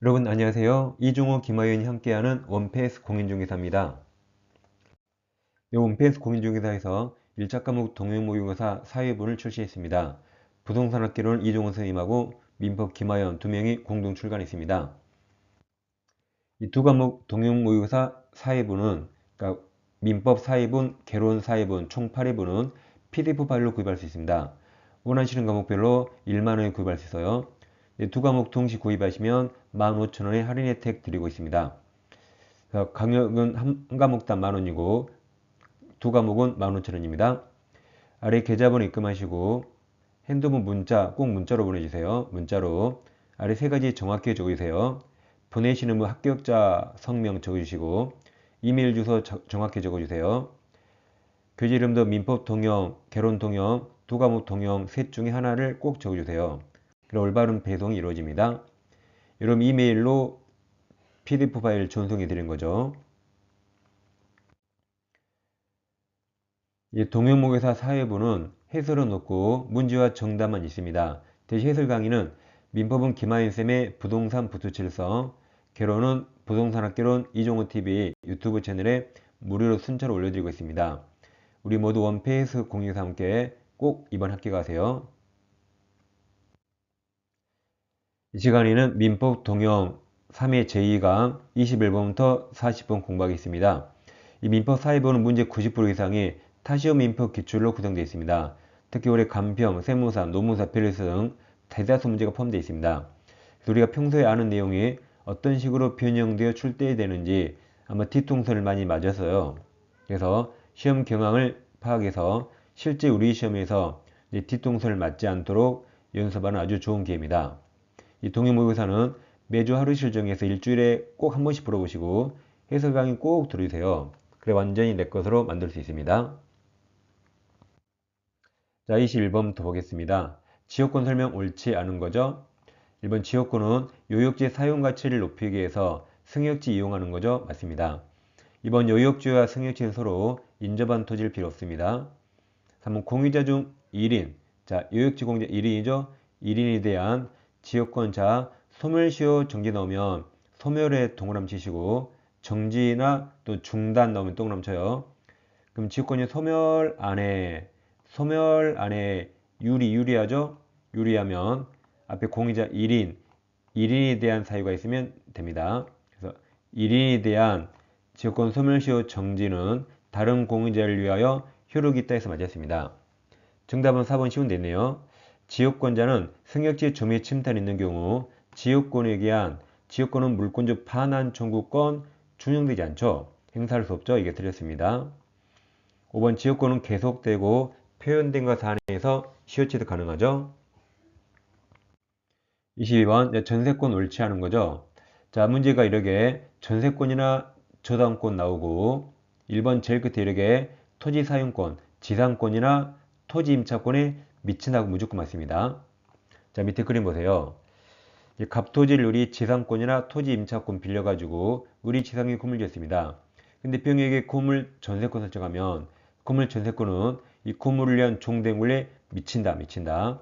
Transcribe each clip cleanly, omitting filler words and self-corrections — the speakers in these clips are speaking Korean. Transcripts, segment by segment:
여러분 안녕하세요. 이중호, 김하윤이 함께하는 원페이스 공인중개사입니다. 이 원페이스 공인중개사에서 1차 과목 동영모의고사 사회본을 출시했습니다. 부동산학개론 이중호 선생님하고 민법 김하연 두 명이 공동 출간했습니다. 이 두 과목 동영모의고사 사회본은 그러니까 민법 사회본, 개론 사회본 총 8회본은 PDF 파일로 구입할 수 있습니다. 원하시는 과목별로 1만원에 구입할 수 있어요. 두 과목 동시 구입하시면 15,000원의 할인 혜택 드리고 있습니다. 가격은 한 과목당 만원이고 두 과목은 15,000원입니다. 아래 계좌번호 입금하시고 핸드폰 문자 꼭 문자로 보내주세요. 문자로 아래 세 가지 정확히 적어주세요. 보내시는 분 합격자 성명 적어주시고 이메일 주소 정확히 적어주세요. 교재 이름도 민법 동영, 개론 동영, 두 과목 동영 셋 중에 하나를 꼭 적어주세요. 그럼 올바른 배송이 이루어집니다. 여러분 이메일로 PDF 파일 전송해 드린 거죠. 동영모의고사 사회부는 해설은 없고 문제와 정답만 있습니다. 대신 해설 강의는 민법은 김하윤쌤의 부동산 부투칠성, 개론은 부동산학개론 이종호TV 유튜브 채널에 무료로 순차로 올려드리고 있습니다. 우리 모두 원페이스 공유사 함께 꼭 이번 합격하세요. 이 시간에는 민법 동영 3회 제2강 21번부터 40번 공부하겠습니다. 이 민법 사회본은 문제 90% 이상이 타시오 민법 기출로 구성되어 있습니다. 특히 올해 간평, 세무사, 노무사, 변리사 등 대다수 문제가 포함되어 있습니다. 우리가 평소에 아는 내용이 어떤 식으로 변형되어 출제되는지 아마 뒤통수를 많이 맞았어요. 그래서 시험 경향을 파악해서 실제 우리 시험에서 뒤통수를 맞지 않도록 연습하는 아주 좋은 기회입니다. 이 동영모의고사는 매주 하루 실정해서 일주일에 꼭 한 번씩 풀어보시고 해설 강의 꼭 들으세요. 그래 완전히 내 것으로 만들 수 있습니다. 자, 21번부터 보겠습니다. 지역권 설명 옳지 않은 거죠? 1번 지역권은 요역지 사용가치를 높이기 위해서 승역지 이용하는 거죠? 맞습니다. 2번 요역지와 승역지는 서로 인접한 토지를 필요 없습니다. 3번 공유자 중 1인. 자, 요역지 공유자 1인이죠? 1인에 대한 지역권. 소멸시효 정지 나오면 소멸에 동그라미 치시고 정지나 또 중단 나오면 동그라미 쳐요. 그럼 지역권이 소멸 안에 유리하죠? 유리하면 앞에 공유자 1인에 대한 사유가 있으면 됩니다. 그래서 1인에 대한 지역권 소멸시효 정지는 다른 공유자를 위하여 효력이 있다 해서 맞았습니다. 정답은 4번 쉬운데 있네요. 지역권자는 승역지 점유의 침탈이 있는 경우 지역권에 의한 지역권은 물권적 반환 청구권 준용되지 않죠. 행사할 수 없죠. 이게 틀렸습니다. 5번 지역권은 계속되고 표현된 것 안에서 시효취득 가능하죠. 22번 전세권 옳지 않은 거죠. 자, 문제가 이렇게 전세권이나 저당권 나오고 1번 제일 끝에 이렇게 토지 사용권, 지상권이나 토지 임차권에 미친다고 무조건 맞습니다. 자, 밑에 그림 보세요. 갑토지를 우리 지상권이나 토지 임차권 빌려가지고 우리 지상에 건물 지었습니다. 근데 병에게 건물 전세권 설정하면 건물 전세권은 이 건물을 위한 종대물에 미친다.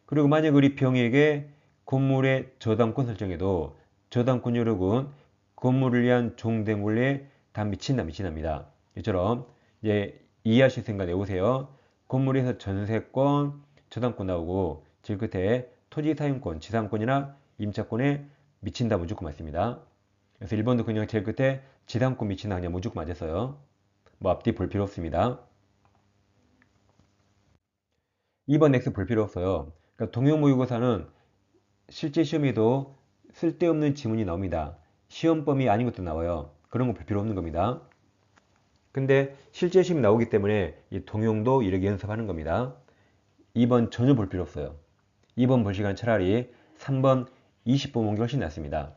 그리고 만약 우리 병에게 건물의 저당권 설정해도 저당권 요력은 건물을 위한 종대물에 다 미친답니다. 이처럼 이제 이해하실 생각 내보세요. 건물에서 전세권, 저당권 나오고 제일 끝에 토지 사용권, 지상권이나 임차권에 미친다 무조건 맞습니다. 그래서 1번도 그냥 제일 끝에 지상권 미친다 그냥 무조건 맞았어요. 뭐 앞뒤 볼 필요 없습니다. 2번 X 볼 필요 없어요. 그러니까 동영모의고사는 실제 시험에도 쓸데없는 지문이 나옵니다. 시험범위 아닌 것도 나와요. 그런 거 볼 필요 없는 겁니다. 근데 실제 시험이 나오기 때문에 이 동영도 이렇게 연습하는 겁니다. 2번 전혀 볼 필요 없어요. 2번 볼 시간 차라리 3번 20번 보는 게 훨씬 낫습니다.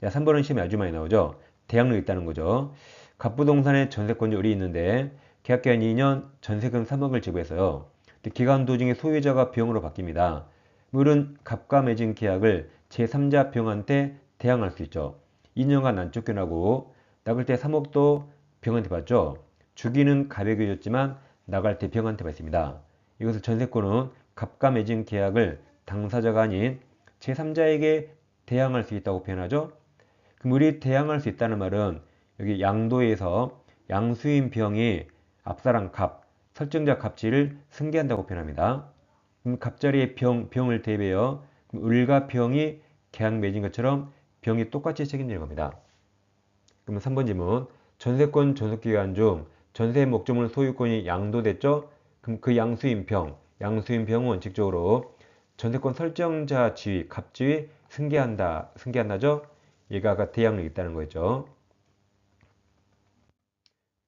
3번은 시험이 아주 많이 나오죠. 대학로 있다는 거죠. 갑부동산에 전세권율이 있는데 계약기간 2년 전세금 3억을 지불했어요. 기간 도중에 소유자가 병으로 바뀝니다. 이런 갑과 맺은 계약을 제3자 병한테 대항할 수 있죠. 2년간 안 쫓겨나고 나갈 때 3억도 병한테 받죠. 주기는 갑에게 줬지만 나갈 때 병한테 받습니다. 이것을 전세권은 갑과 맺은 계약을 당사자가 아닌 제3자에게 대항할 수 있다고 표현하죠. 그럼 우리 대항할 수 있다는 말은 여기 양도에서 양수인 병이 앞사람 갑, 설정자 갑지를 승계한다고 표현합니다. 그럼 갑자리에 병을 대비해요. 그럼 을과 병이 계약 맺은 것처럼 병이 똑같이 책임지는 겁니다. 그러면 3번 질문. 전세권 존속기간 중 전세 목적물 소유권이 양도됐죠? 그럼 그 양수인 병은 원칙적으로 전세권 설정자 지위, 갑지위 승계한다죠? 얘가 아까 대항력이 있다는 거였죠.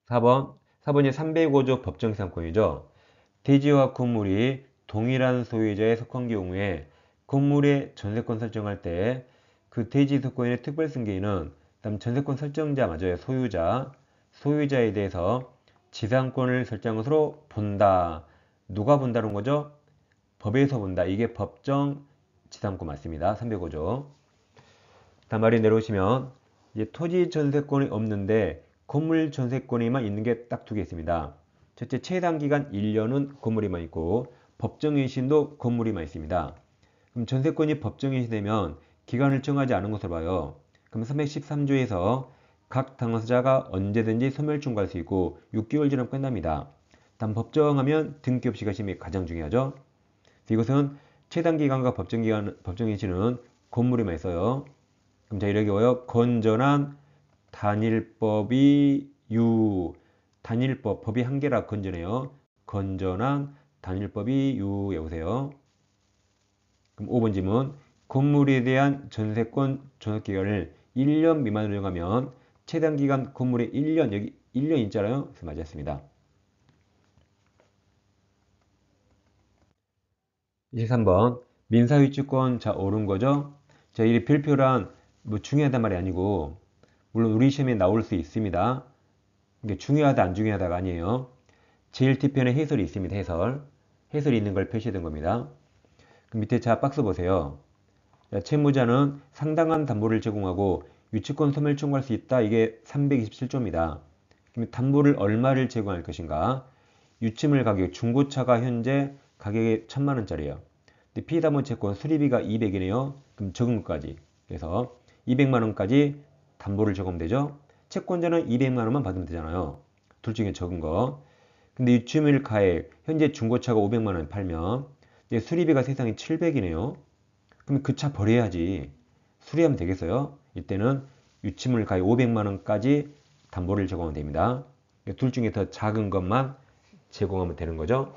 4번이 305조 법정상권이죠. 대지와 건물이 동일한 소유자에 속한 경우에 건물의 전세권 설정할 때 그 대지 소유권의 특별 승계인은 그다음 전세권 설정자 맞아요. 소유자에 대해서 지상권을 설정한 것으로 본다. 누가 본다는 거죠? 법에서 본다. 이게 법정 지상권 맞습니다. 305조. 다음 말이 내려오시면 이제 토지 전세권이 없는데 건물 전세권이만 있는 게 딱 두 개 있습니다. 첫째, 최단 기간 1년은 건물이만 있고 법정인신도 건물이만 있습니다. 그럼 전세권이 법정인신되면 기간을 정하지 않은 것으로 봐요. 그럼 313조에서 각 당사자가 언제든지 소멸 청구할 수 있고 6개월 지나면 끝납니다. 단 법정하면 등기 없이 가심이 가장 중요하죠. 이것은 최단 기간과 법정인신은 건물에만 있어요. 그럼 자 이렇게 외워요. 건전한 단일법이 단일법이 한 개라 건전해요. 건전한 단일법이 외우세요. 그럼 5번 질문. 건물에 대한 전세권 존속기간을 1년 미만으로 정하면 최단기간 건물의 1년, 여기 1년 있잖아요. 그래서 맞았습니다. 23번. 민사유치권 자 옳은 거죠? 자, 이 별표란 뭐 중요하단 말이 아니고 물론 우리 시험에 나올 수 있습니다. 이게 중요하다 안 중요하다가 아니에요. 제1티편에 해설이 있습니다. 해설이 있는 걸 표시해 둔 겁니다. 그럼 밑에 자 박스 보세요. 자, 채무자는 상당한 담보를 제공하고 유치권 소멸 청구할 수 있다. 이게 327조입니다. 그럼 담보를 얼마를 제공할 것인가? 유치물 가격 중고차가 현재 가격이 1,000만 원짜리예요. 근데 피담보 채권 수리비가 200이네요. 그럼 적은 것까지. 그래서 200만 원까지 담보를 적으면 되죠. 채권자는 200만 원만 받으면 되잖아요. 둘 중에 적은 거. 근데 유치물 가액 현재 중고차가 500만 원 팔면 수리비가 세상에 700이네요. 그럼 그 차 버려야지. 수리하면 되겠어요? 이때는 유치물 가액 500만 원까지 담보를 제공하면 됩니다. 둘 중에 더 작은 것만 제공하면 되는 거죠.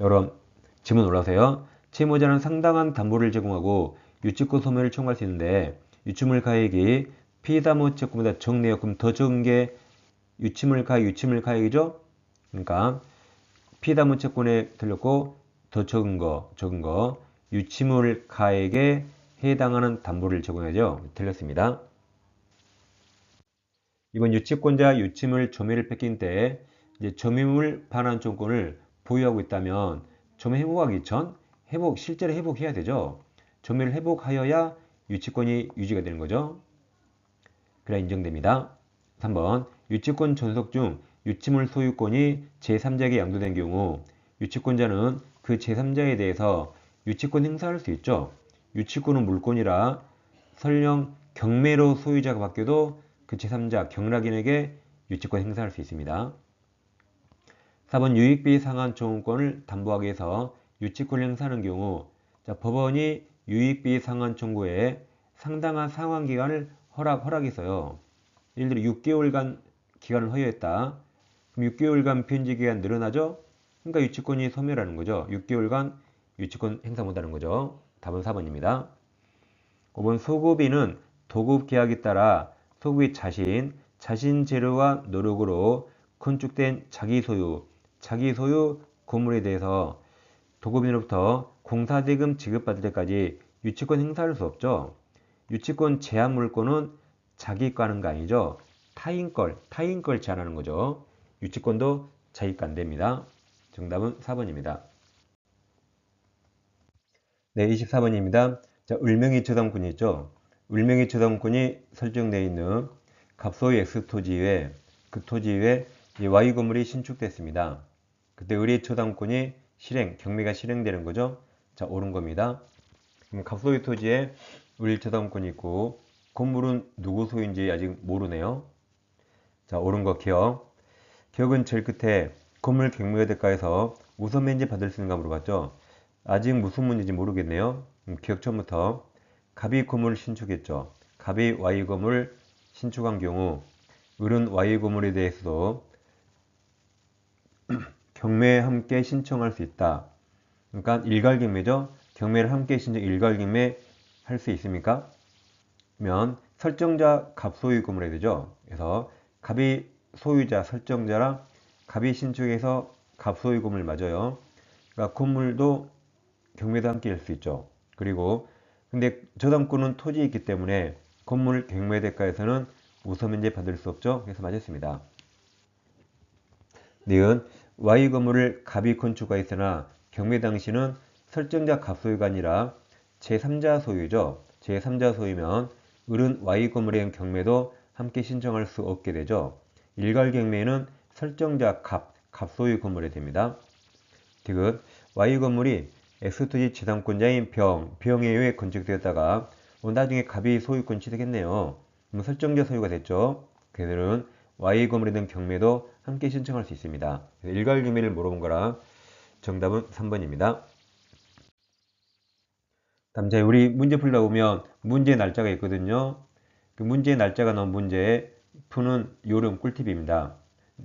여러분 질문 올라오세요. 채무자는 상당한 담보를 제공하고 유치권 소멸을 청구할 수 있는데 유치물 가액이 피담보 채권보다 적네요. 그럼 더 적은 게 유치물 가액이죠? 그러니까 피담보 채권에 들렸고 더 적은 거 유치물 가액에 해당하는 담보를 제공하죠. 틀렸습니다. 이번 유치권자 유치물 점유를 뺏긴 때 이제 점유물 반환청권을 보유하고 있다면 점유 회복하기 전 실제로 회복해야 되죠. 점유를 회복하여야 유치권이 유지가 되는 거죠. 그래야 인정됩니다. 3번 유치권 존속 중 유치물 소유권이 제3자에게 양도된 경우 유치권자는 그 제3자에 대해서 유치권 행사할 수 있죠. 유치권은 물권이라 설령 경매로 소유자가 바뀌어도 그 제3자 경락인에게 유치권 행사할 수 있습니다. 4번 유익비 상환 청구권을 담보하기 위해서 유치권을 행사하는 경우 법원이 유익비 상환 청구에 상당한 상환 기간을 허락했어요. 예를 들어 6개월간 기간을 허용했다. 그럼 6개월간 편지 기간 늘어나죠? 그러니까 유치권이 소멸하는 거죠. 6개월간 유치권 행사 못하는 거죠. 답은 4번입니다. 5번 소급인은 도급 계약에 따라 소급이 자신 재료와 노력으로 건축된 자기 소유 건물에 대해서 도급인으로부터 공사대금 지급받을 때까지 유치권 행사할 수 없죠. 유치권 제한 물권은 자기 거 하는 거 아니죠. 타인 걸 제한하는 거죠. 유치권도 자기 거 안 됩니다. 정답은 4번입니다. 네, 24번입니다. 자, 을명이 처당권이 있죠. 을명이 처당권이 설정되어 있는 갑소의 X 토지에 그 토지에 Y 건물이 신축됐습니다. 그때 을의 처당권이 경매가 실행되는 거죠. 자, 옳은 겁니다. 그럼 갑소유 토지에 우리 1차 있고 건물은 누구 소유인지 아직 모르네요. 자, 옳은 거 기억. 기억은 제일 끝에 건물 갱매가 대가에서 우선 면제 받을 수 있는가 물어봤죠. 아직 무슨 문제인지 모르겠네요. 기억 처음부터 갑이 건물을 신축했죠. 갑이 Y 건물을 신축한 경우 을은 Y 건물에 대해서도 경매에 함께 신청할 수 있다. 그러니까 일괄경매죠. 경매를 함께 신청 일괄경매 할 수 있습니까? 면 설정자 갑 소유 건물이 되죠. 그래서 갑이 소유자 설정자라 갑이 신축해서 갑 소유 건물 맞아요. 그러니까 건물도 경매도 함께 할 수 있죠. 그리고 근데 저당권은 토지에 있기 때문에 건물 경매 대가에서는 우선 면제 받을 수 없죠. 그래서 맞았습니다. 니은 Y 건물을 갑이 건축하였으나 경매 당시는 설정자 갑 소유가 아니라 제3자 소유죠. 제3자 소유면 을은 Y 건물에 대한 경매도 함께 신청할 수 없게 되죠. 일괄 경매는 설정자 갑 소유 건물이 됩니다. 디귿 Y 건물이 X토지 지상권자인 병에 의해 건축되었다가 나중에 갑이 소유권 취득했네요. 그럼 설정자 소유가 됐죠. 그들은 Y 건물에 대한 경매도 함께 신청할 수 있습니다. 일괄 경매를 물어본 거라 정답은 3번입니다. 다음 자 우리 문제 풀다 보면 문제 날짜가 있거든요. 그 문제 날짜가 나온 문제 푸는 요령 꿀팁입니다.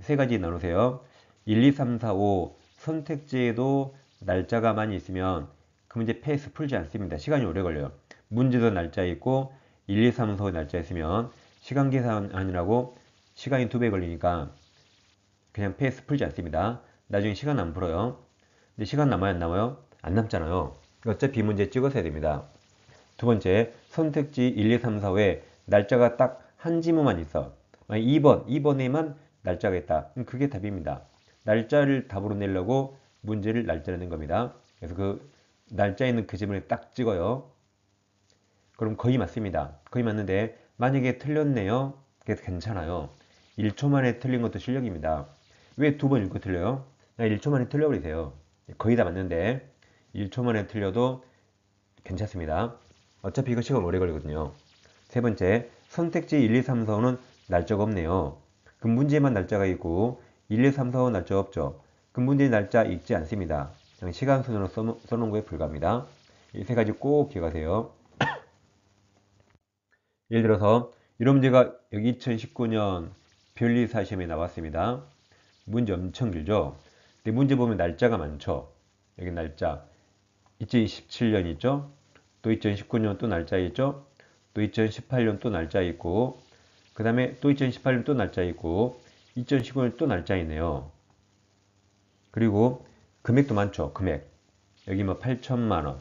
세 가지 나누세요. 1, 2, 3, 4, 5 선택지에도 날짜가 많이 있으면 그 문제 패스 풀지 않습니다. 시간이 오래 걸려요. 문제도 날짜 있고 1, 2, 3, 4, 5 날짜 있으면 시간 계산하느라고 시간이 2배 걸리니까 그냥 패스 풀지 않습니다. 나중에 시간 안 풀어요. 근데 시간 남아요, 안 남아요? 안 남잖아요. 어차피 문제 찍어서야 됩니다. 두 번째, 선택지 1, 2, 3, 4, 5에 날짜가 딱 한 지문만 있어. 2번에만 날짜가 있다. 그럼 그게 답입니다. 날짜를 답으로 내려고 문제를 날짜를 낸 겁니다. 그래서 그 날짜 있는 그 지문에 딱 찍어요. 그럼 거의 맞습니다. 거의 맞는데 만약에 틀렸네요. 그래도 괜찮아요. 1초 만에 틀린 것도 실력입니다. 왜 두 번 읽고 틀려요? 나 1초 만에 틀려버리세요. 거의 다 맞는데 1초 만에 틀려도 괜찮습니다. 어차피 이거 시간 오래 걸리거든요. 세 번째, 선택지 1, 2, 3, 4, 5는 날짜가 없네요. 그 문제만 날짜가 있고 1, 2, 3, 4, 5 날짜 없죠. 그 문제 날짜 읽지 않습니다. 그냥 시간 순으로 써놓은 거에 불과합니다. 이 세 가지 꼭 기억하세요. 예를 들어서 이런 문제가 여기 2019년 별리사 시험에 나왔습니다. 문제 엄청 길죠? 근데 문제 보면 날짜가 많죠? 여기 날짜 2027년 있죠? 또 2019년 또 날짜 있죠? 또 2018년 또 날짜 있고 그 다음에 또 2018년 또 날짜 있고 2019년 또 날짜 있네요. 그리고 금액도 많죠. 금액 여기 뭐 8천만 원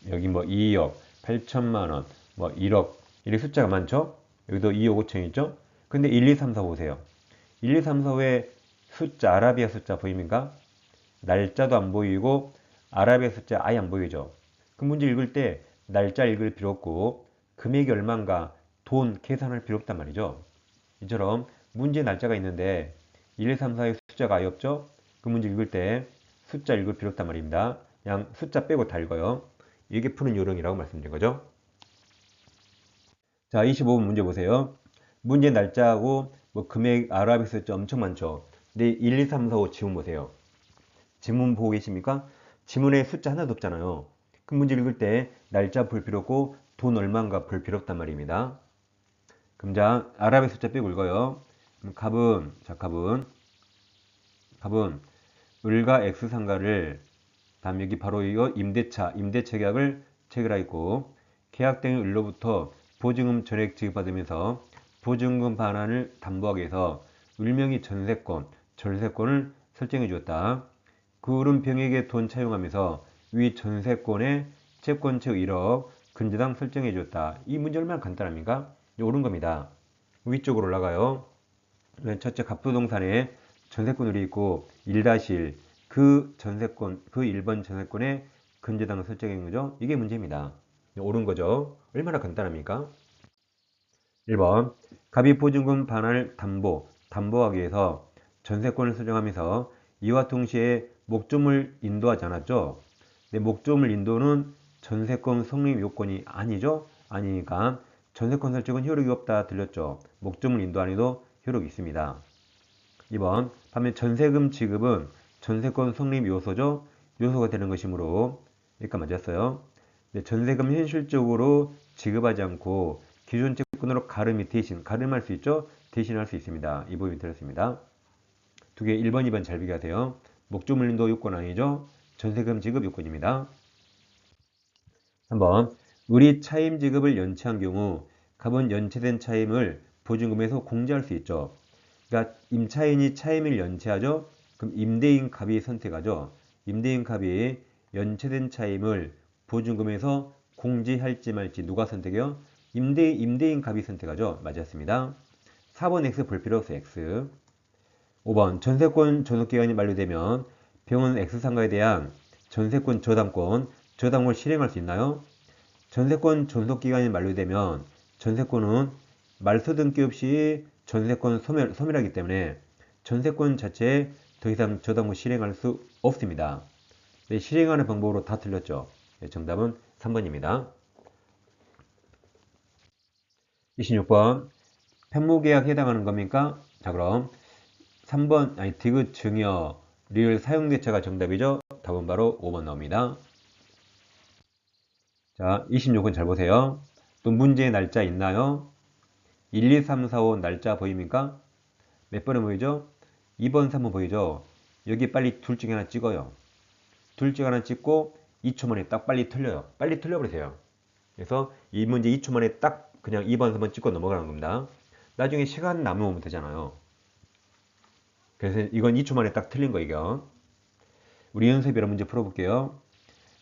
여기 뭐 2억 8천만 원 뭐 1억 이렇게 숫자가 많죠. 여기도 2억 5천 있죠. 근데 1, 2, 3, 4 보세요. 1, 2, 3, 4에 숫자 아라비아 숫자 보입니까? 날짜도 안 보이고 아라비아 숫자 아예 안 보이죠. 그 문제 읽을 때 날짜 읽을 필요 없고 금액이 얼마인가 돈 계산할 필요 없단 말이죠. 이처럼 문제 날짜가 있는데 1, 2, 3, 4의 숫자가 아예 없죠. 그 문제 읽을 때 숫자 읽을 필요 없단 말입니다. 그냥 숫자 빼고 다 읽어요. 이게 푸는 요령이라고 말씀드린 거죠. 자, 25번 문제 보세요. 문제 날짜하고 뭐 금액 아라비아 숫자 엄청 많죠. 근데 1, 2, 3, 4, 5 지문 보세요. 지문 보고 계십니까? 지문에 숫자 하나도 없잖아요. 그 문제 읽을 때 날짜 볼 필요 없고 돈 얼마인가 볼 필요 없단 말입니다. 그럼 자, 아랍의 숫자 빼고 읽어요. 갑은, 자, 갑은 을과 X 상가를 다음 여기 바로 이거 임대차 계약을 체결하였고 계약된 을로부터 보증금 전액 지급받으면서 보증금 반환을 담보하기 위해서 을명의 전세권을 설정해 주었다. 그 을은 병에게 돈 차용하면서 위 전세권의 채권채 1억 근저당 설정해 주었다. 이 문제 얼마나 간단합니까? 옳은 겁니다. 위쪽으로 올라가요. 첫째 갑부동산에 전세권을 있고 1-1 그 전세권 그 1번 전세권의 근저당을 설정한 거죠. 이게 문제입니다. 옳은 거죠. 얼마나 간단합니까? 1번 갑이 보증금 반환을 담보하기 위해서 전세권을 설정하면서 이와 동시에 목조물 인도하지 않았죠. 근데 목조물 인도는 전세권 성립 요건이 아니죠? 아니니까 전세권 설정은 효력이 없다 들렸죠? 목적물 인도 안에도 효력이 있습니다. 2번 반면 전세금 지급은 전세권 성립 요소죠? 요소가 되는 것이므로 그러니까 맞았어요. 전세금 현실적으로 지급하지 않고 기존 채권으로 가름할 수 있죠? 대신할 수 있습니다. 이 부분이 들었습니다. 두 개 1번, 2번 잘 비교하세요. 목적물 인도 요건 아니죠? 전세금 지급 요건입니다. 3번 을이 차임 지급을 연체한 경우 갑은 연체된 차임을 보증금에서 공제할 수 있죠. 그러니까 임차인이 차임을 연체하죠. 그럼 임대인 갑이 선택하죠. 임대인 갑이 연체된 차임을 보증금에서 공제할지 말지 누가 선택해요? 임대인 갑이 선택하죠. 맞았습니다. 4번 X 볼 필요 없어 X. 5번 전세권 존속기간이 만료되면 병원 X상가에 대한 전세권 저당권을 실행할 수 있나요? 전세권 존속기간이 만료되면 전세권은 말소 등기 없이 전세권 소멸하기 때문에 전세권 자체에 더 이상 저당권 실행할 수 없습니다. 네, 실행하는 방법으로 다 틀렸죠. 네, 정답은 3번입니다. 26번 편무계약에 해당하는 겁니까? 자 그럼 3번 디귿 증여 리을 사용대차가 정답이죠. 답은 바로 5번 나옵니다. 자 26번 잘 보세요. 또 문제의 날짜 있나요? 1, 2, 3, 4, 5 날짜 보입니까? 몇 번에 보이죠? 2번, 3번 보이죠? 여기 빨리 둘 중에 하나 찍어요. 둘 중에 하나 찍고 2초 만에 딱 빨리 틀려요. 빨리 틀려버리세요. 그래서 이 문제 2초 만에 딱 그냥 2번, 3번 찍고 넘어가는 겁니다. 나중에 시간 남으면 되잖아요. 그래서 이건 2초 만에 딱 틀린 거 이거. 우리 연습이라 문제 풀어볼게요.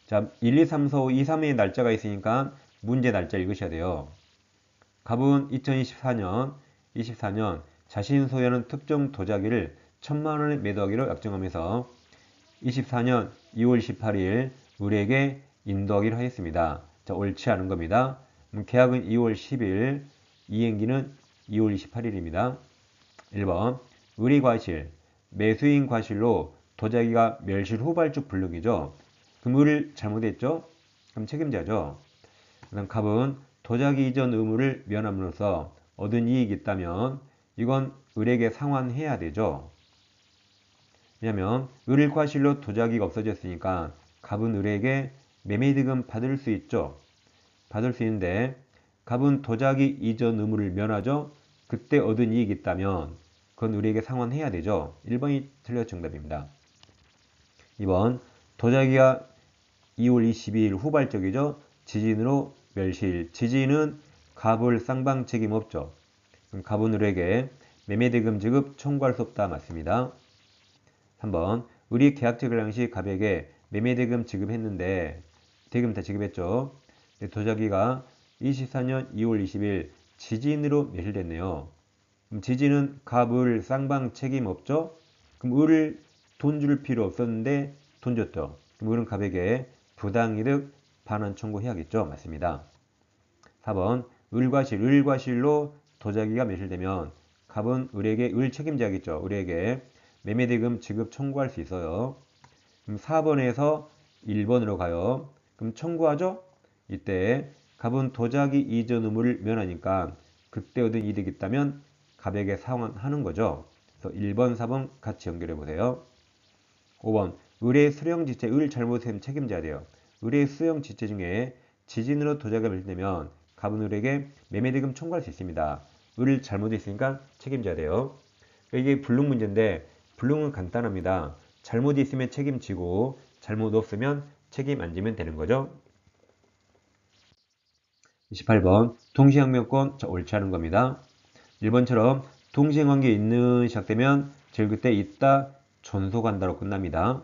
자, 1, 2, 3, 4, 5, 2, 3의 날짜가 있으니까 문제 날짜 읽으셔야 돼요. 갑은 2024년 자신 소유하는 특정 도자기를 1,000만원에 매도하기로 약정하면서 24년 2월 18일 우리에게 인도하기로 하였습니다. 자, 옳지 않은 겁니다. 계약은 2월 10일, 이행기는 2월 28일입니다. 1번 의리과실, 매수인 과실로 도자기가 멸실 후발주 불능이죠. 그럼 의를 잘못했죠? 그럼 책임자죠. 그 다음 갑은 도자기 이전 의무를 면함으로써 얻은 이익이 있다면 이건 을에게 상환해야 되죠. 왜냐하면 을 과실로 도자기가 없어졌으니까 갑은 을에게 매매대금 받을 수 있죠. 받을 수 있는데 갑은 도자기 이전 의무를 면하죠. 그때 얻은 이익이 있다면 그건 을에게 상환해야 되죠. 1번이 틀려 정답입니다. 2번 도자기가 2월 22일 후발적이죠. 지진으로 멸실. 지진은 갑을 쌍방 책임 없죠. 그럼 갑은 을에게 매매대금 지급 청구할 수 없다. 맞습니다. 3번 을이 계약 체결 당시 갑에게 매매대금 지급했는데 대금 다 지급했죠. 도자기가 24년 2월 20일 지진으로 멸실됐네요. 그럼 지진은 갑을 쌍방 책임 없죠? 그럼 을을 돈 줄 필요 없었는데 돈 줬죠. 그럼 을은 갑에게 부당이득 반환 청구해야겠죠. 맞습니다. 4번 을과실로 도자기가 멸실되면 갑은 을에게 을 책임져야겠죠. 을에게 매매대금 지급 청구할 수 있어요. 그럼 4번에서 1번으로 가요. 그럼 청구하죠? 이때 갑은 도자기 이전 의무를 면하니까 그때 얻은 이득이 있다면 갑에게 상환하는 거죠. 그래서 1번, 4번 같이 연결해 보세요. 5번 을의 수령지체, 을 잘못했으면 책임져야 돼요. 을의 수령지체 중에 지진으로 도자기가 멸실되면 갑은 을에게 매매대금 청구할 수 있습니다. 을을 잘못했으니까 책임져야 돼요. 이게 불능 문제인데 불능은 간단합니다. 잘못이 있으면 책임지고 잘못 없으면 책임 안 지면 되는 거죠. 28번 동시행명권 옳지 않은 겁니다. 1번처럼 동시행관계 있는 시작되면 제일 그때 있다 존속한다로 끝납니다.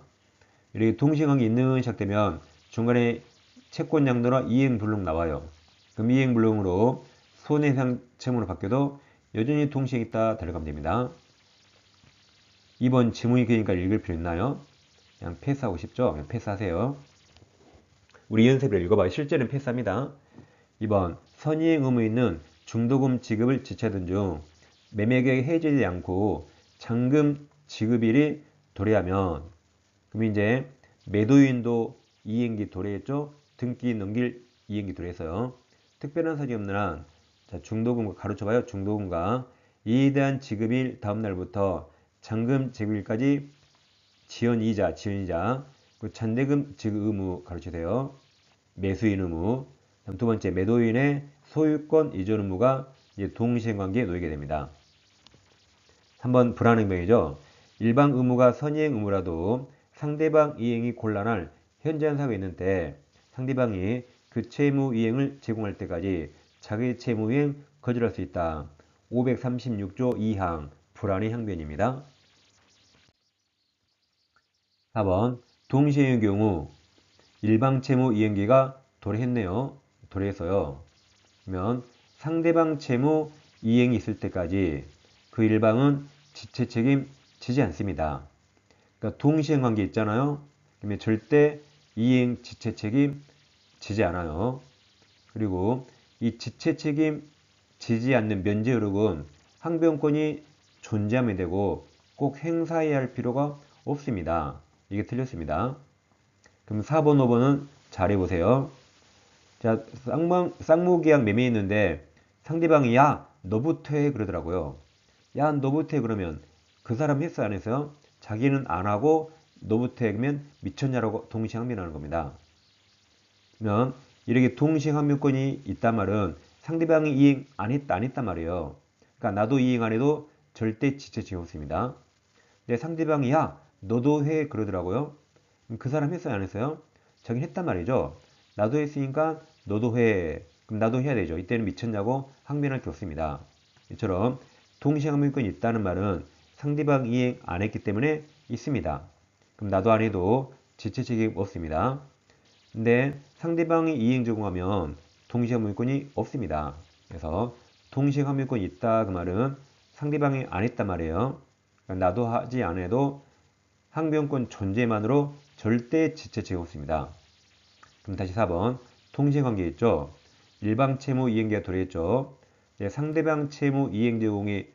이렇게 동시행관계 있는 시작되면 중간에 채권 양도나 이행불능 나와요. 그럼 이행불능으로 손해상 채무로 바뀌어도 여전히 동시행 있다 데려가면 됩니다. 2번 지문이 그러니까 읽을 필요 있나요? 그냥 패스하고 싶죠? 그냥 패스하세요. 우리 연습을 읽어봐요. 실제는 패스합니다. 2번 선이행 의무 있는 중도금 지급을 지체하던 중 매매계획이 해지되지 않고 잔금 지급일이 도래하면 그럼 이제 매도인도 이행기 도래했죠? 등기 넘길 이행기 들어있어요. 특별한 사정이 없는 한, 자, 중도금과 가로쳐봐요. 중도금과 이에 대한 지급일 다음 날부터 잔금 지급일까지 지연이자, 그 잔대금 지급 의무 가르치세요. 매수인 의무. 다음 두 번째, 매도인의 소유권 이전 의무가 이제 동시행관계에 놓이게 됩니다. 3번 불안행병이죠. 일방 의무가 선이행 의무라도 상대방 이행이 곤란할 현저한 사고가 있는데 상대방이 그 채무 이행을 제공할 때까지 자기 채무 이행 거절할 수 있다. 536조 2항 불안의 항변입니다. 4번 동시행의 경우 일방 채무 이행기가 도래했네요. 도래했어요. 그러면 상대방 채무 이행이 있을 때까지 그 일방은 지체 책임 지지 않습니다. 그러니까 동시행 관계 있잖아요. 그러면 절대 이행 지체 책임 지지 않아요. 그리고 이 지체 책임 지지 않는 면제 효력은 항변권이 존재하면 되고 꼭 행사해야 할 필요가 없습니다. 이게 틀렸습니다. 그럼 4번, 5번은 잘해보세요. 자, 쌍무계약 매매했는데 상대방이 야, 너부터 해 그러더라고요. 야, 너부터 해 그러면 그 사람 했어요, 안 했어요? 자기는 안 하고 너부터 해 그러면 미쳤냐라고 동시항변하는 겁니다. 그러면 이렇게 동시항변권이 있단 말은 상대방이 이행 안 했단 말이에요. 그러니까 나도 이행 안 해도 절대 지체 책임 없습니다. 근데 상대방이 야, 너도 해 그러더라고요. 그럼 그 사람 했어요, 안 했어요? 자기는 했단 말이죠. 나도 했으니까 너도 해. 그럼 나도 해야 되죠. 이때는 미쳤냐고 항변할 게 없습니다. 이처럼 동시항변권이 있다는 말은 상대방 이행 안 했기 때문에 있습니다. 그럼 나도 안 해도 지체 책임 없습니다. 근데 상대방이 이행 제공하면 동시항변권이 없습니다. 그래서 동시항변권이 있다 그 말은 상대방이 안 했단 말이에요. 그러니까 나도 하지 않아도 항변권 존재만으로 절대 지체 책임 없습니다. 그럼 다시 4번 통시관계 있죠. 일방 채무 이행기가 도래했죠. 네, 상대방 채무 이행 제공이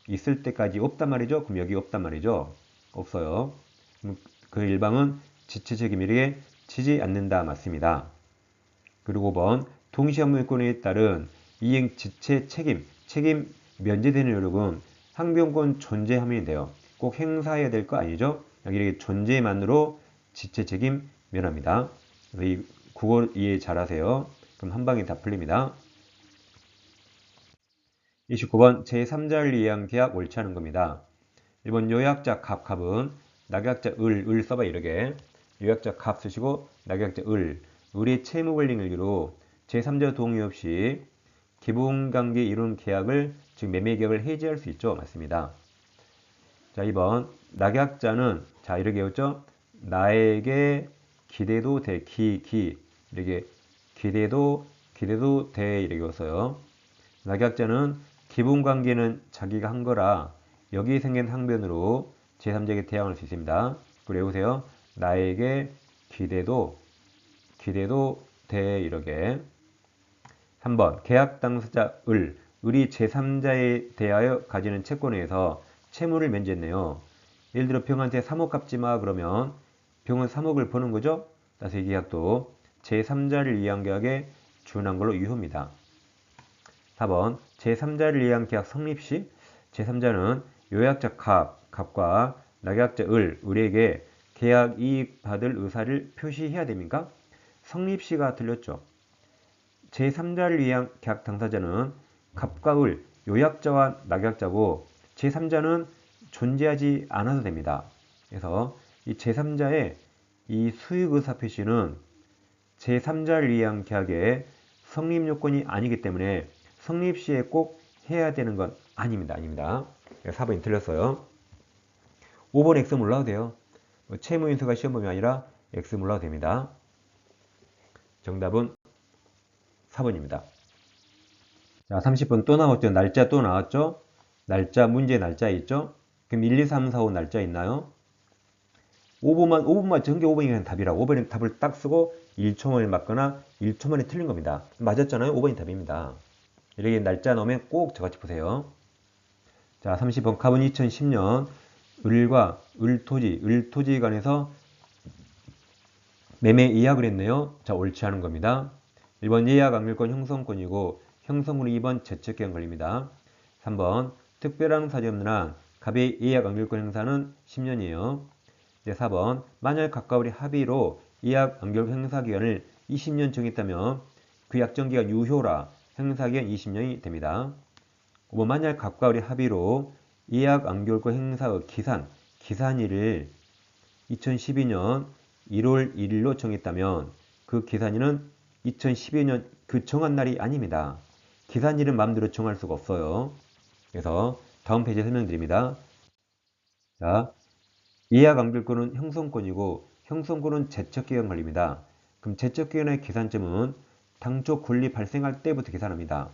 있을 때까지 없단 말이죠. 그럼 여기 없단 말이죠. 없어요. 그럼 그 일방은 지체 책임이게 지지 않는다 맞습니다. 그리고 5번 동시항변권에 따른 이행 지체 책임 면제되는 효력은 항변권 존재하면 돼요. 꼭 행사해야 될 거 아니죠. 여기 이렇게 존재만으로 지체 책임 면합니다. 그래서 이 국어 이해 잘하세요. 그럼 한 방에 다 풀립니다. 29번 제3자를 이해한 계약 옳지 않은 겁니다. 1번 요약자 갑은 낙약자 을 써봐 이렇게 요약자 갑 쓰시고 낙약자 을의 채무 권리 일기로 제3자 동의 없이 기본관계 이룬 계약을 즉 매매 계약을 해지할 수 있죠. 맞습니다. 자 2번 낙약자는 자 이렇게 외웠죠. 나에게 기대도 돼 이렇게 기대도 돼 이렇게 외웠어요. 낙약자는 기본관계는 자기가 한 거라 여기 생긴 항변으로 제3자에게 대항할 수 있습니다. 그리고 외우세요. 나에게 기대도 돼 이렇게. 3번 계약 당사자 을이 제3자에 대하여 가지는 채권에 의해서 채무를 면제했네요. 예를 들어 병한테 3억 갚지 마 그러면 병은 3억을 버는 거죠. 따라서 이 계약도 제3자를 이해한 계약에 준한 걸로 유효입니다. 4번 제3자를 이해한 계약 성립 시 제3자는 요약자 갑과 낙약자 을에게 계약 이익 받을 의사를 표시해야 됩니까? 성립 시가 틀렸죠. 제3자를 위한 계약 당사자는 갑과 을, 요약자와 낙약자고 제3자는 존재하지 않아도 됩니다. 그래서 이 제3자의 이 수익 의사 표시는 제3자를 위한 계약의 성립 요건이 아니기 때문에 성립 시에 꼭 해야 되는 건 아닙니다. 4번이 틀렸어요. 5번 X 몰라도 돼요. 채무 인수가 시험 범위 아니라 X 몰라도 됩니다. 정답은 4번입니다. 자, 30분 또 나왔죠. 날짜 또 나왔죠. 날짜, 문제 날짜 있죠. 그럼 1, 2, 3, 4, 5 날짜 있나요? 5분만 전개 5번이 그냥 답이라고. 5번의 답을 딱 쓰고 1초 만에 맞거나 1초 만에 틀린 겁니다. 맞았잖아요. 5번이 답입니다. 이렇게 날짜 넣으면 꼭 저같이 보세요. 자, 30번 갑은 2010년 을과 을토지 간에서 매매 예약을 했네요. 자, 옳지 않은 겁니다. 1번 예약 안결권 형성권이고 형성권은 2번 제척기간 걸립니다. 3번 특별한 사정이 없는 한 갑의 예약 안결권 행사는 10년이에요. 이제 4번 만약 각각의 합의로 예약 안결권 행사 기간을 20년 정했다면 그 약정기간 유효라 행사기간 20년이 됩니다. 5번 만약 각각의 합의로 예약 안결권 행사의 기산일을 2012년 1월 1일로 정했다면 그 기산일은 2012년 그 정한 날이 아닙니다. 기산일은 마음대로 정할 수가 없어요. 그래서 다음 페이지에 설명드립니다. 자, 예약 안결권은 형성권이고 형성권은 제척기간 걸립니다. 그럼 제척기간의 계산점은 당초 권리 발생할 때부터 계산합니다.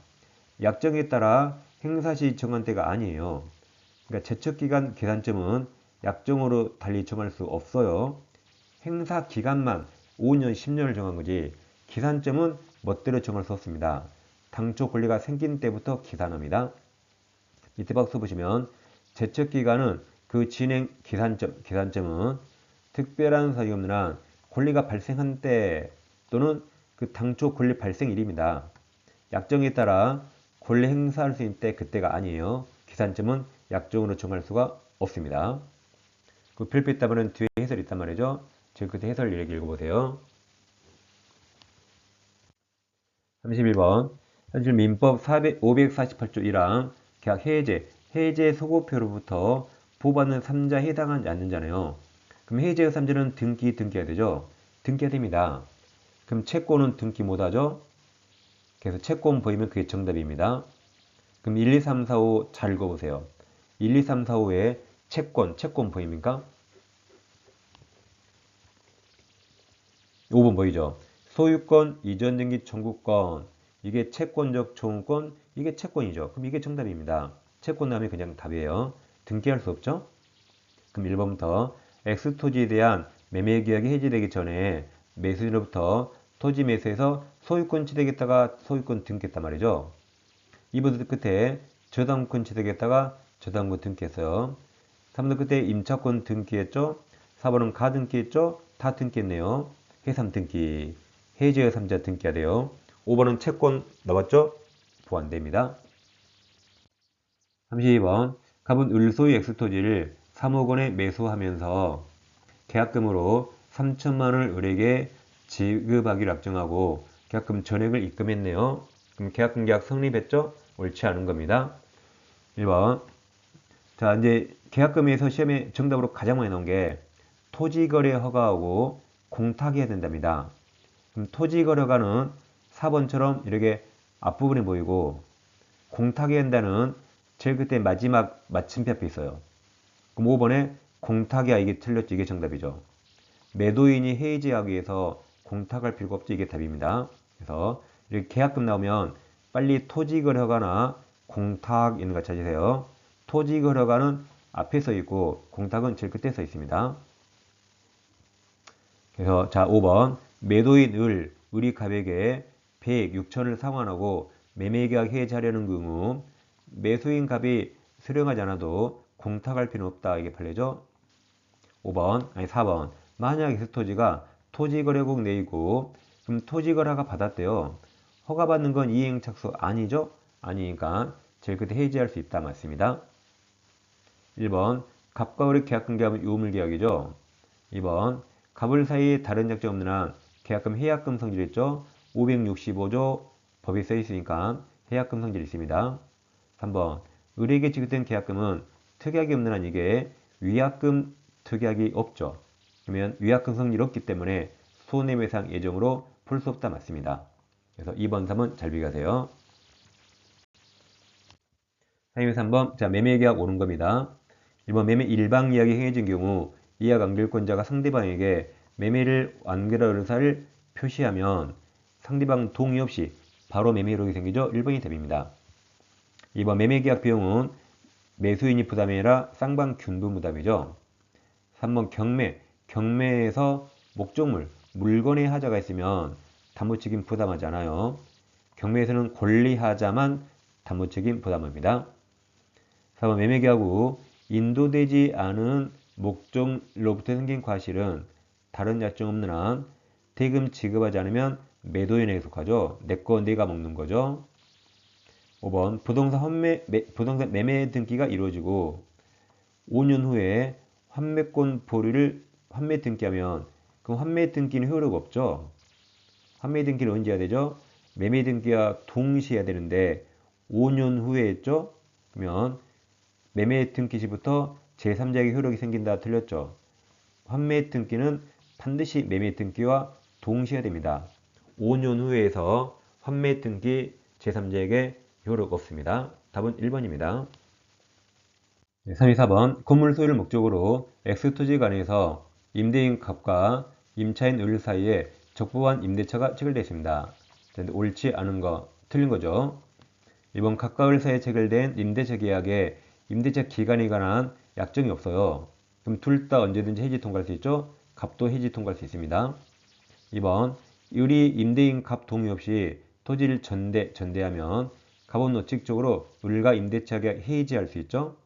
약정에 따라 행사시 정한 때가 아니에요. 그러니까 제척기간 계산점은 약정으로 달리 정할 수 없어요. 행사 기간만 5년, 10년을 정한 거지 기산점은 멋대로 정할 수 없습니다. 당초 권리가 생긴 때부터 계산합니다. 밑에 박스 보시면 제척기간은 그 진행 기산점은 특별한 사정이 없는 한 권리가 발생한 때 또는 그 당초 권리 발생일입니다. 약정에 따라 권리 행사할 수 있는 때 그때가 아니에요. 기산점은 약정으로 정할 수가 없습니다. 그 별표 있다면 뒤에 해설이 있단 말이죠. 지금 그때 해설 얘기 읽어보세요. 31번 현실 민법 548조 1항 계약 해제 소급표로부터 보호받는 3자에 해당하지 않는 자네요. 그럼 해제의 3자는 등기해야 되죠. 등기해야 됩니다. 그럼 채권은 등기 못하죠. 그래서 채권 보이면 그게 정답입니다. 그럼 1, 2, 3, 4, 5 잘 읽어보세요. 1, 2, 3, 4, 5에 채권 보입니까? 5번 보이죠? 소유권, 이전 등기 청구권, 이게 채권적 청구권, 이게 채권이죠. 그럼 이게 정답입니다. 채권 나오면 그냥 답이에요. 등기할 수 없죠? 그럼 1번부터 X토지에 대한 매매 계약이 해지되기 전에 매수인으로부터 토지 매수해서 소유권 취득했다가 소유권 등기했단 말이죠. 2번 끝에 저당권 취득했다가 저당권 등기했어요. 3번 끝에 임차권 등기했죠. 4번은 가등기했죠. 다 등기했네요. 해삼 등기, 해제의 3자 등기해야 돼요. 5번은 채권 나왔죠? 보완됩니다. 32번 갑은 을소유 X토지를 3억 원에 매수하면서 계약금으로 3천만 원을 을에게 지급하기로 약정하고 계약금 전액을 입금했네요. 그럼 계약금 계약 성립했죠? 옳지 않은 겁니다. 1번 자 이제 계약금에서 시험에 정답으로 가장 많이 나온 게 토지거래 허가하고 공탁해야 된답니다. 그럼 토지거래허가는 4번처럼 이렇게 앞부분에 보이고 공탁해야 한다는 제일 그때 마지막 마침표 앞에 있어요. 그럼 5번에 공탁이야 이게 틀렸죠. 이게 정답이죠. 매도인이 해지하기 위해서 공탁할 필요가 없죠. 이게 답입니다. 그래서 이렇게 계약금 나오면 빨리 토지거래허가나 공탁 있는 거 찾으세요. 토지거래허가는 앞에 써 있고 공탁은 제일 끝에 써 있습니다. 그래서 자 5번 매도인 을이 갑에게 100, 6천을 상환하고 매매계약 해지하려는 경우 매수인 갑이 수령하지 않아도 공탁할 필요는 없다. 이게 판례죠. 4번 만약 X토지가 토지거래국 내이고 그럼 토지거래가 받았대요. 허가받는 건 이행착수 아니죠? 아니니까 제일 끝에 해지할 수 있다. 맞습니다. 1번 갑과 을의 계약금 계약은 유물계약이죠. 2번 갑을 사이에 다른 약정 없는 한 계약금 해약금 성질했죠. 565조 법이 써 있으니까 해약금 성질이 있습니다. 3번 을에게 지급된 계약금은 특약이 없는 한 이게 위약금 특약이 없죠. 그러면 위약금 성질이 없기 때문에 손해배상 예정으로 풀 수 없다. 맞습니다. 그래서 2번, 3번 잘 비교하세요. 3번 자 매매계약 오는 겁니다. 1번 매매 일방 이약이 행해진 경우 이약 안결권자가 상대방에게 매매를 완결할 의사를 표시하면 상대방 동의 없이 바로 매매 이력이 생기죠. 1번이 답입니다. 2번 매매계약 비용은 매수인이 부담이 아니라 쌍방 균분 부담이죠. 3번 경매에서 목적물, 물건의 하자가 있으면 담보책임 부담하지 않아요. 경매에서는 권리하자만 담보책임 부담합니다. 4번 매매계약 후 인도되지 않은 목적로부터 생긴 과실은 다른 약정 없는 한 대금 지급하지 않으면 매도인에게 속하죠. 내 거 내가 먹는 거죠. 5번 부동산 매매 등기가 이루어지고 5년 후에 환매권 보류를 환매 등기하면 그럼 환매 등기는 효력 없죠. 환매 등기를 언제 해야 되죠? 매매 등기와 동시에 해야 되는데 5년 후에 했죠? 그러면 매매 등기 시부터 제3자에게 효력이 생긴다. 틀렸죠? 환매 등기는 반드시 매매 등기와 동시에 해야 됩니다. 5년 후에 해서 환매 등기 제3자에게 효력 없습니다. 답은 1번입니다. 324번 건물 소유를 목적으로 X토지 간에서 임대인 갑과 임차인 을 사이에 적법한 임대차가 체결되어 있습니다. 옳지 않은 거 틀린 거죠. 1번 갑과 을 사이에 체결된 임대차 계약에 임대차 기간에 관한 약정이 없어요. 그럼 둘 다 언제든지 해지 통과할 수 있죠. 갑도 해지 통과할 수 있습니다. 2번 을이 임대인 갑 동의 없이 토지를 전대하면 갑은 원칙적으로 을과 임대차 계약 해지할 수 있죠.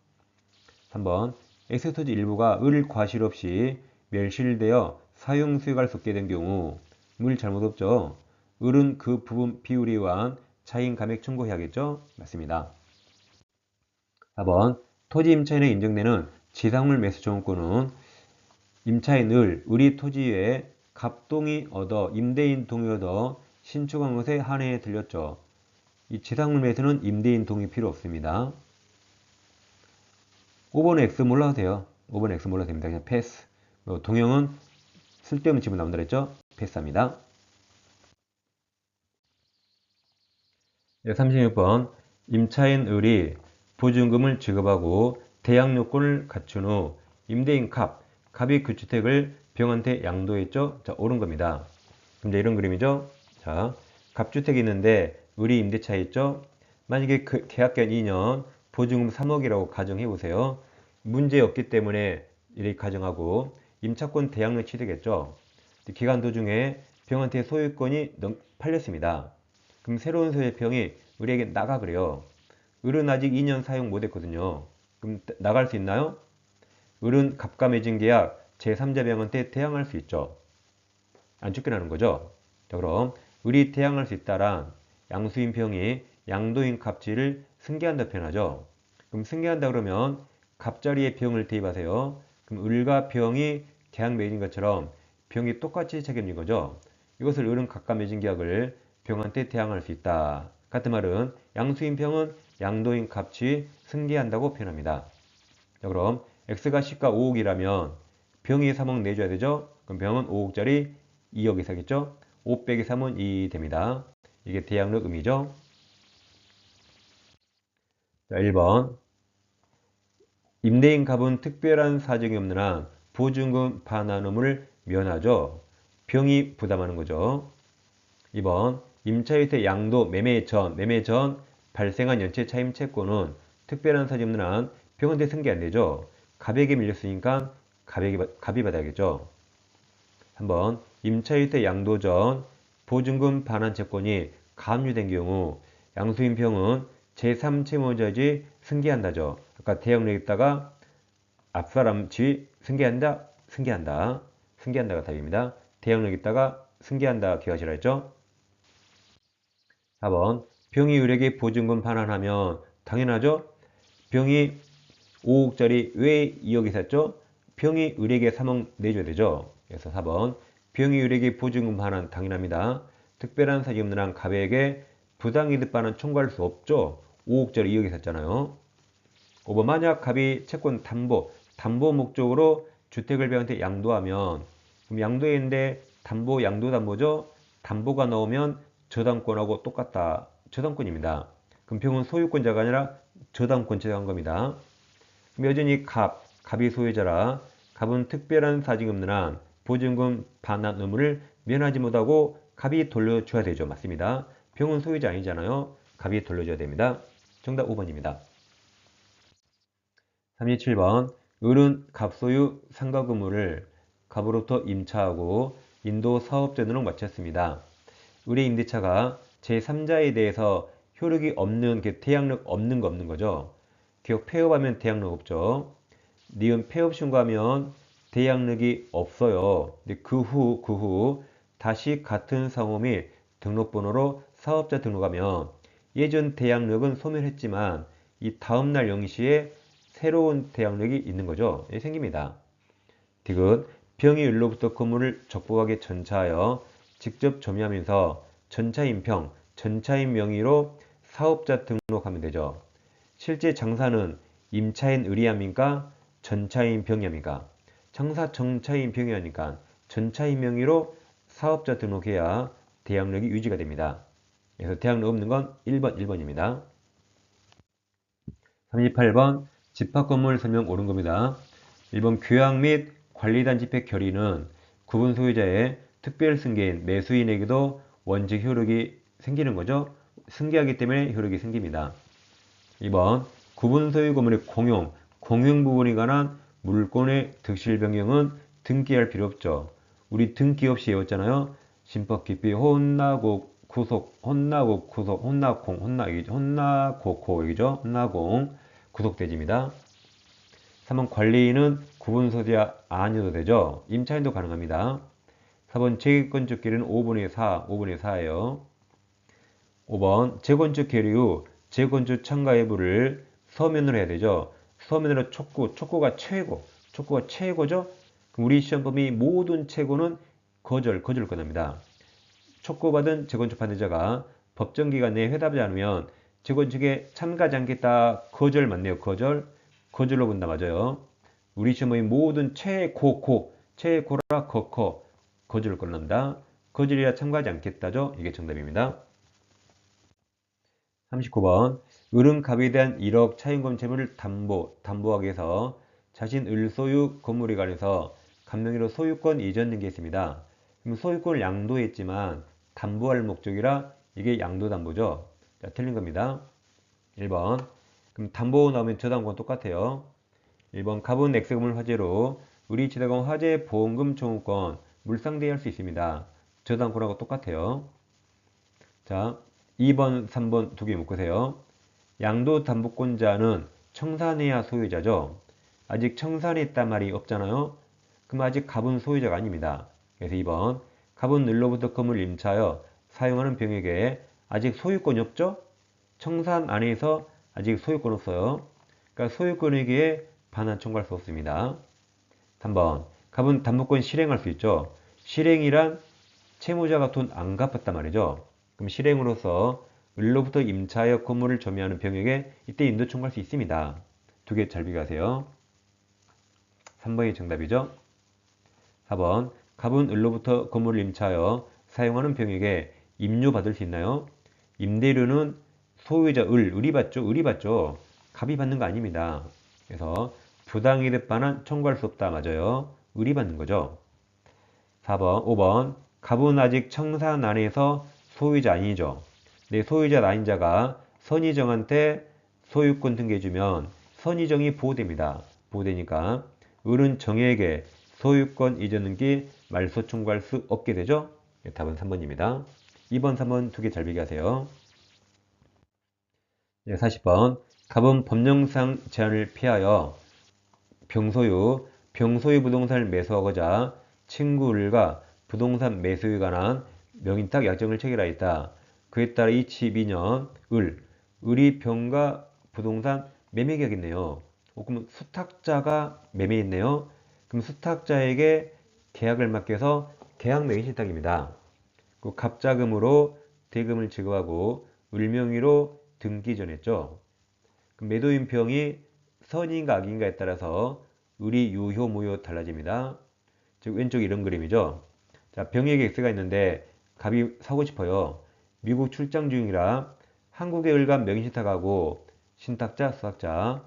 3번 X토지 일부가 을 과실 없이 멸실되어 사용 수익을 쏟게 된 경우 을 잘못 없죠. 을은 그 부분 비율에 의한 차익 감액 청구해야겠죠. 맞습니다. 4번 토지 임차인에 인정되는 지상물 매수 청구권은 임차인 을이 토지에 갑동의 얻어 임대인 동의 얻어 신축한 것에 한해 들렸죠. 이 지상물 매수는 임대인 동의 필요 없습니다. 5번 X 몰라도 돼요. 5번 X 몰라도 됩니다. 그냥 패스. 동형은 쓸데없는 질문 나온다 그랬죠? 패스합니다. 36번 임차인 을이 보증금을 지급하고 대양 요건을 갖춘 후 임대인 갑이 그 주택을 병한테 양도했죠? 자, 옳은 겁니다. 그럼 이제 이런 그림이죠? 자, 갑주택이 있는데 을이 임대차에 있죠? 만약에 그 계약기간 2년 보증금 3억이라고 가정해 보세요. 문제 없기 때문에 이렇게 가정하고 임차권 대양로 취득했죠. 기간 도중에 병한테 소유권이 팔렸습니다. 그럼 새로운 소유의 병이 을에게 나가 그래요. 을은 아직 2년 사용 못했거든요. 그럼 나갈 수 있나요? 을은 갑과 맺은 계약 제3자 병한테 대항할 수 있죠. 안 쫓겨나는 거죠. 자, 그럼 을이 대항할 수 있다란 양수인 병이 양도인 갑지를 승계한다 표현하죠. 그럼 승계한다 그러면 갑자리에 병을 대입하세요. 그럼 을과 병이 계약 맺은 것처럼 병이 똑같이 책임진 거죠. 이것을 을은 갑과 맺은 계약을 병한테 대항할 수 있다. 같은 말은 양수인 병은 양도인 갑지 승계한다고 표현합니다. 자, 그럼 X가 10가 5억이라면 병이 3억 내줘야 되죠. 그럼 병은 5억짜리 2억이 사겠죠. 5 빼기 3은 2 됩니다. 이게 대항력 의미죠. 자, 1번 임대인 갑은 특별한 사정이 없는 한 보증금 반환음을 면하죠. 병이 부담하는 거죠. 2번 임차유세 양도 매매 전 발생한 연체 차임 채권은 특별한 사정이 없는 한 병한테 승계 안 되죠. 갑에게 밀렸으니까 갑이 받아야겠죠. 3번 임차유세 양도 전 보증금 반환 채권이 가압류된 경우 양수인 병은 제3채무자지 승계한다죠. 아까 대형력 있다가 앞사람 지 승계한다가 답입니다. 대형력 있다가 승계한다 기억하시라 했죠. 4번 병이 을에게 보증금 반환하면 당연하죠. 병이 5억짜리 왜 2억이 샀죠? 병이 을에게 3억 내줘야 되죠. 그래서 4번 병이 을에게 보증금 반환 당연합니다. 특별한 사정이 없는 한 갑에게 부당이득 반환 청구할 수 없죠. 5억짜리 2억이 샀잖아요. 5번 만약 갑이 채권 담보 목적으로 주택을 병한테 양도하면 그럼 양도했는데 양도담보죠. 담보가 나오면 저당권하고 똑같다. 저당권입니다. 그럼 병은 소유권자가 아니라 저당권자가 한 겁니다. 그럼 여전히 갑이 소유자라 갑은 특별한 사정이 없는 한 보증금 반환 의무를 면하지 못하고 갑이 돌려줘야 되죠. 맞습니다. 병은 소유자 아니잖아요. 갑이 돌려줘야 됩니다. 정답 5번입니다. 37번 을은 갑소유 상각 의무를 갑으로부터 임차하고 인도 사업전으로 마쳤습니다. 을의 임대차가 제3자에 대해서 효력이 없는 대항력 없는 거죠. 기억 폐업하면 대항력 없죠. 니은 폐업 신고하면 대항력이 없어요. 근데 그 후 다시 같은 상호 및 등록번호로 사업자 등록하면 예전 대항력은 소멸했지만 이 다음날 0시에 새로운 대항력이 있는 거죠. 생깁니다. 디귿 병의일로부터 건물을 적법하게 전차하여 직접 점유하면서 전차인평, 전차인 명의로 사업자 등록하면 되죠. 실제 장사는 임차인 의리합니까? 전차인 병이합니까? 장사 정차인 병이하니까 전차인 명의로 사업자 등록해야 대항력이 유지가 됩니다. 그래서 대항력 없는 건 1번입니다. 38번 집합건물 설명 옳은 겁니다. 1번 교양 및 관리단 집행 결의는 구분 소유자의 특별 승계인 매수인에게도 원칙 효력이 생기는 거죠. 승계하기 때문에 효력이 생깁니다. 2번 구분 소유 건물의 공용 부분에 관한 물권의 득실 변경은 등기할 필요 없죠. 우리 등기 없이 외웠잖아요. 심법 깊이 혼나고 구속, 혼나고 구속, 혼나콩, 혼나고코 여기죠. 혼나공 구속대지입니다. 3번 관리인은 구분 소유자 아니어도 되죠. 임차인도 가능합니다. 4번 재건축 계류는 5분의 4예요. 5번 재건축 계류 후 재건축 참가 여부를 서면으로 해야 되죠. 서면으로 촉구가 최고죠. 그럼 우리 시험범위 모든 최고는 거절 권합니다. 촉구받은 재건축 반대자가 법정 기간 내에 회답하지 않으면 재건축에 참가하지 않겠다. 거절 맞네요. 거절로 본다 맞아요. 우리 시험범위 모든 최고라 거절을 권합니다. 거절이라 참가하지 않겠다죠. 이게 정답입니다. 39번 을은 갑에 대한 1억 차임금 채무를 담보하기 위해서 자신 을소유 건물에 관해서 감명의로 소유권 이전 등기했습니다. 그럼 소유권을 양도했지만 담보할 목적이라 이게 양도담보죠. 자, 틀린 겁니다. 1번 그럼 담보 나오면 저당권 똑같아요. 1번 갑은 엑스금을 화재로 을이 지다간 화재 보험금 청구권 물상대할 수 있습니다. 저당권하고 똑같아요. 자 2번, 3번 두 개 묶으세요. 양도담보권자는 청산해야 소유자죠. 아직 청산했단 말이 없잖아요. 그럼 아직 갑은 소유자가 아닙니다. 그래서 2번 갑은 을로부터 건물을 임차하여 사용하는 병에게 아직 소유권이 없죠. 청산 안에서 아직 소유권 없어요. 그러니까 소유권에게 반환 청구할 수 없습니다. 3번 갑은 담보권 실행할 수 있죠. 실행이란 채무자가 돈 안 갚았단 말이죠. 그럼 실행으로서 을로부터 임차하여 건물을 점유하는 병에게 이때 인도 청구할 수 있습니다. 두 개 잘 비교하세요. 3번이 정답이죠. 4번 갑은 을로부터 건물을 임차하여 사용하는 병에게 임료받을 수 있나요? 임대료는 소유자 을이 받죠. 갑이 받는 거 아닙니다. 그래서 부당이득 반환 청구할 수 없다 맞아요. 을이 받는 거죠. 5번 갑은 아직 청산 안에서 소유자 아니죠. 내 소유자 아닌 자가 선의정한테 소유권 등기해주면 선의정이 보호됩니다. 보호되니까 을은 정에게 소유권 이전 등기 말소 청구할 수 없게 되죠. 답은 3번입니다. 2번, 3번 두 개 잘 비교하세요. 40번 갑은 법령상 제한을 피하여 병소유 부동산을 매수하고자 친구 을과 부동산 매수에 관한 명의탁 약정을 체결하였다. 그에 따라 2012년 을이 병과 부동산 매매 계약했네요. 그럼 수탁자가 매매했네요. 그럼 수탁자에게 계약을 맡겨서 계약 명의 신탁입니다. 그 갑자금으로 대금을 지급하고 을명의로 등기 전했죠. 그럼 매도인 병이 선인가 악인가에 따라서 을이 유효 무효 달라집니다. 즉 왼쪽 이런 그림이죠. 자, 병에게 X가 있는데 갑이 사고 싶어요. 미국 출장 중이라 한국의 을과 명의신탁하고 신탁자, 수탁자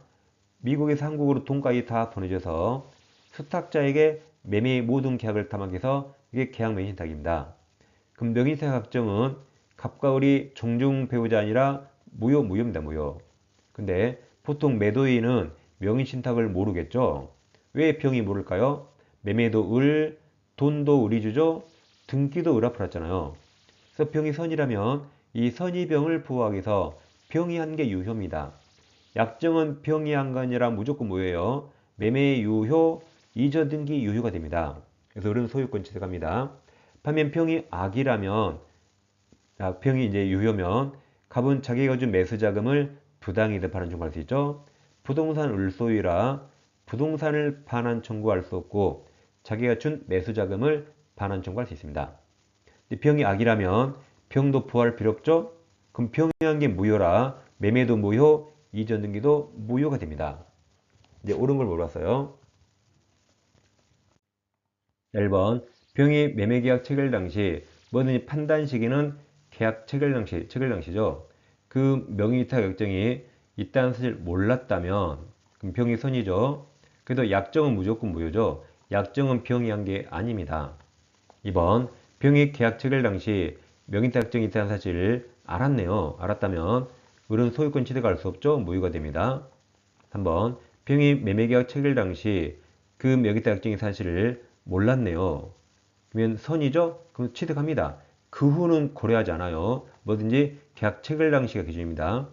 미국에서 한국으로 돈까지 다 보내줘서 수탁자에게 매매의 모든 계약을 담당해서 이게 계약 명의신탁입니다. 그럼 명의신탁 확정은 갑과 을이 종중 배우자 아니라 무효입니다. 무효. 근데 보통 매도인은 명의신탁을 모르겠죠. 왜 병이 모를까요? 매매도 을, 돈도 을이 주죠. 등기도 을 앞으로 왔잖아요. 그래서 병이 선이라면 이 선이병을 부호하기 위해서 병이 한 게 유효입니다. 약정은 병이 한 거 아니라 무조건 뭐예요? 매매 유효, 이전 등기 유효가 됩니다. 그래서 을은 소유권 취득합니다. 반면 평이 악이라면, 평이 이제 유효면 갑은 자기가 준 매수 자금을 부당이득 반환 청구할 수 있죠. 부동산 을소유라 부동산을 반환 청구할 수 없고 자기가 준 매수 자금을 반환 청구할 수 있습니다. 병이 악이라면 병도 부활 필요 없죠? 그럼 병이 한 게 무효라 매매도 무효, 이전 등기도 무효가 됩니다. 이제 옳은 걸 물어봤어요. 1번 병이 매매계약 체결 당시 뭐든지 판단 시기는 계약 체결 당시죠. 그 명의이탈 결정이 있다는 사실 몰랐다면 그럼 병이 선이죠. 그래도 약정은 무조건 무효죠. 약정은 병이 한 게 아닙니다. 2번 병이 계약 체결 당시 명의이탈 결정이 있다는 사실을 알았네요. 알았다면 을은 소유권 취득할 수 없죠. 무효가 됩니다. 3번 병이 매매계약 체결 당시 그 명의이탈 결정의 사실을 몰랐네요. 그러면 선이죠? 그럼 취득합니다. 그 후는 고려하지 않아요. 뭐든지 계약 체결 당시가 기준입니다.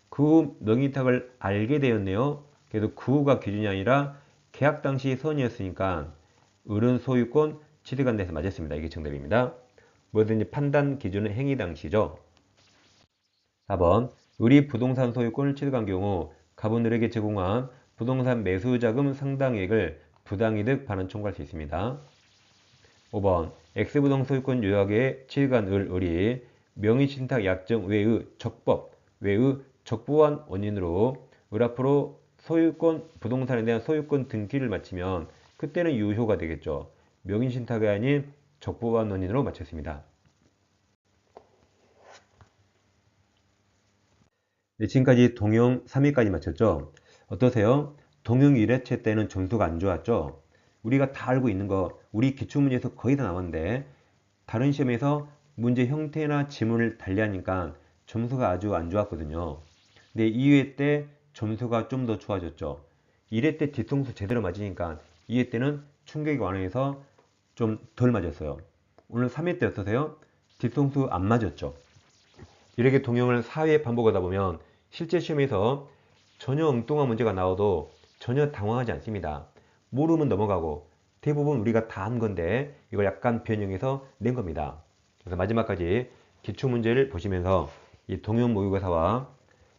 그 후 명의탁을 알게 되었네요. 그래도 그 후가 기준이 아니라 계약 당시 선이었으니까 을은 소유권 취득한 데서 맞았습니다. 이게 정답입니다. 뭐든지 판단 기준은 행위 당시죠. 4번 을이 부동산 소유권을 취득한 경우 갑은 을에게 제공한 부동산 매수자금 상당액을 부당이득 반환 청구할 수 있습니다. 5번 X부동 소유권 요약에 취득한 을이 명의신탁 약정 외의 적법한 원인으로 을 앞으로 소유권 부동산에 대한 소유권 등기를 마치면 그때는 유효가 되겠죠. 명의신탁이 아닌 적법한 원인으로 마쳤습니다. 네, 지금까지 동형 3위까지 마쳤죠. 어떠세요? 동형 1회체 때는 점수가 안 좋았죠. 우리가 다 알고 있는 거 우리 기출문제에서 거의 다 나왔는데 다른 시험에서 문제 형태나 지문을 달리하니까 점수가 아주 안 좋았거든요. 근데 2회 때 점수가 좀 더 좋아졌죠. 1회 때 뒤통수 제대로 맞으니까 2회 때는 충격이 완화해서 좀 덜 맞았어요. 오늘 3회 때 어떠세요? 뒤통수 안 맞았죠. 이렇게 동형을 4회 반복하다 보면 실제 시험에서 전혀 엉뚱한 문제가 나와도 전혀 당황하지 않습니다. 모르면 넘어가고 대부분 우리가 다 한 건데 이걸 약간 변형해서 낸 겁니다. 그래서 마지막까지 기출문제를 보시면서 이 동형 모의고사와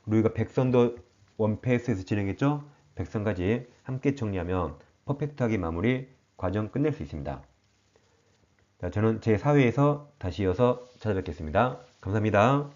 우리가 백선도 원패스에서 진행했죠? 백선까지 함께 정리하면 퍼펙트하게 마무리 과정 끝낼 수 있습니다. 자, 저는 제4회에서 다시 이어서 찾아뵙겠습니다. 감사합니다.